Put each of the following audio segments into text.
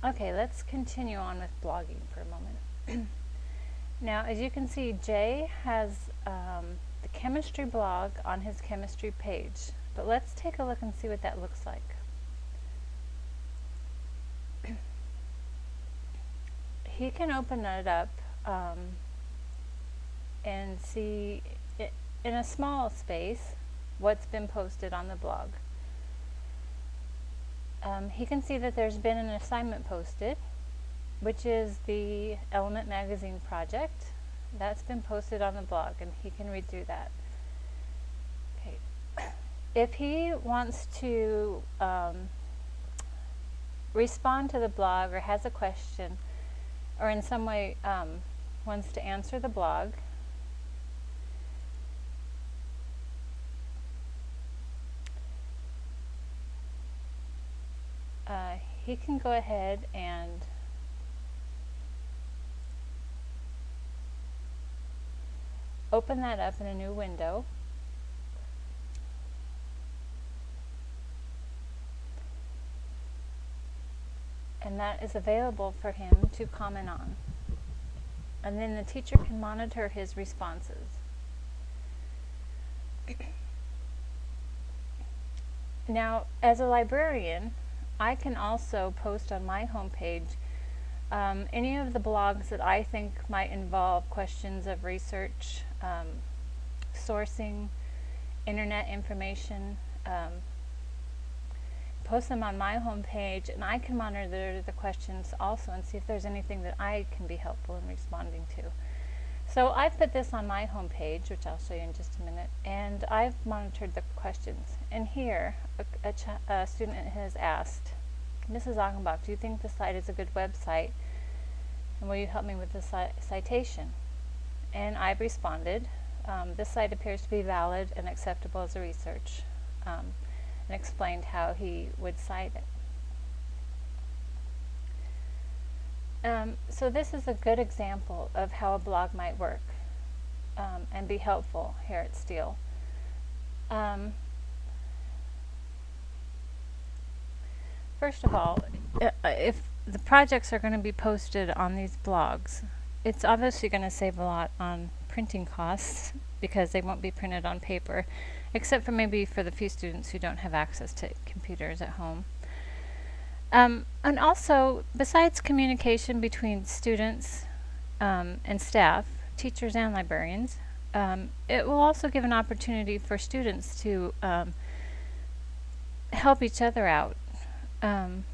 Okay, let's continue on with blogging for a moment. Now, as you can see, Jay has the chemistry blog on his chemistry page, but let's take a look and see what that looks like. He can open it up and see it in a small space what's been posted on the blog. He can see that there's been an assignment posted, which is the Element Magazine project. That's been posted on the blog, and he can read through that. Okay. If he wants to respond to the blog or has a question or in some way wants to answer the blog, he can go ahead and open that up in a new window. And that is available for him to comment on. And then the teacher can monitor his responses. Now, as a librarian, I can also post on my homepage any of the blogs that I think might involve questions of research, sourcing, internet information. Post them on my homepage, and I can monitor the questions also and see if there's anything that I can be helpful in responding to. So I've put this on my homepage, which I'll show you in just a minute, and I've monitored the questions. And here, a student has asked, Mrs. Achenbach, do you think the site is a good website? And will you help me with the citation? And I've responded, this site appears to be valid and acceptable as a research, and explained how he would cite it. So this is a good example of how a blog might work and be helpful here at Steele. First of all, if the projects are going to be posted on these blogs, it's obviously going to save a lot on printing costs because they won't be printed on paper, except for maybe for the few students who don't have access to computers at home. And also, besides communication between students and staff, teachers and librarians, it will also give an opportunity for students to help each other out in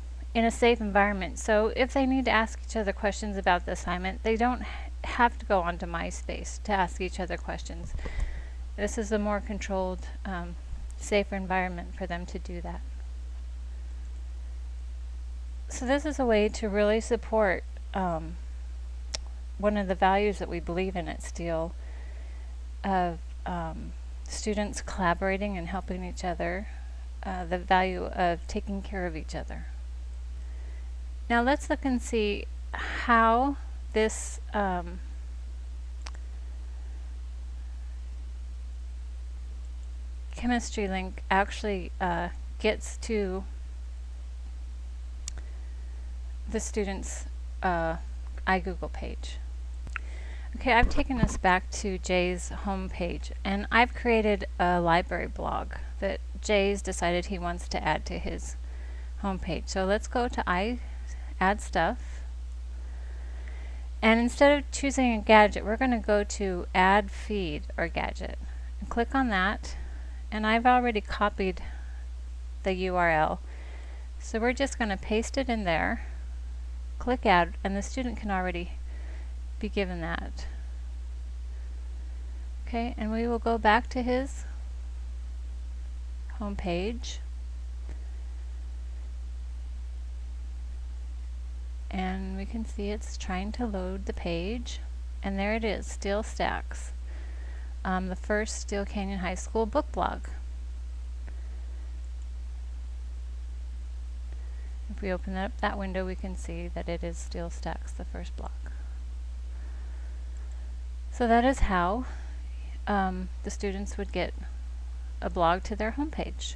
a safe environment. So if they need to ask each other questions about the assignment, they don't have to go onto MySpace to ask each other questions. This is a more controlled, safer environment for them to do that. So this is a way to really support one of the values that we believe in at Steele of students collaborating and helping each other, the value of taking care of each other. Now let's look and see how this chemistry link actually gets to the student's iGoogle page. Okay, I've taken us back to Jay's home page, and I've created a library blog that Jay's decided he wants to add to his home page. So let's go to Add Stuff, and instead of choosing a gadget, we're going to go to Add Feed or Gadget and click on that. And I've already copied the URL, so we're just going to paste it in there, click Add, and the student can already be given that. Okay, and we will go back to his home page, and we can see it's trying to load the page, and there it is, Steele Stacks, the first Steele Canyon High School book blog. If we open up that window, we can see that it is Steele Stacks, the first blog. So that is how the students would get a blog to their homepage.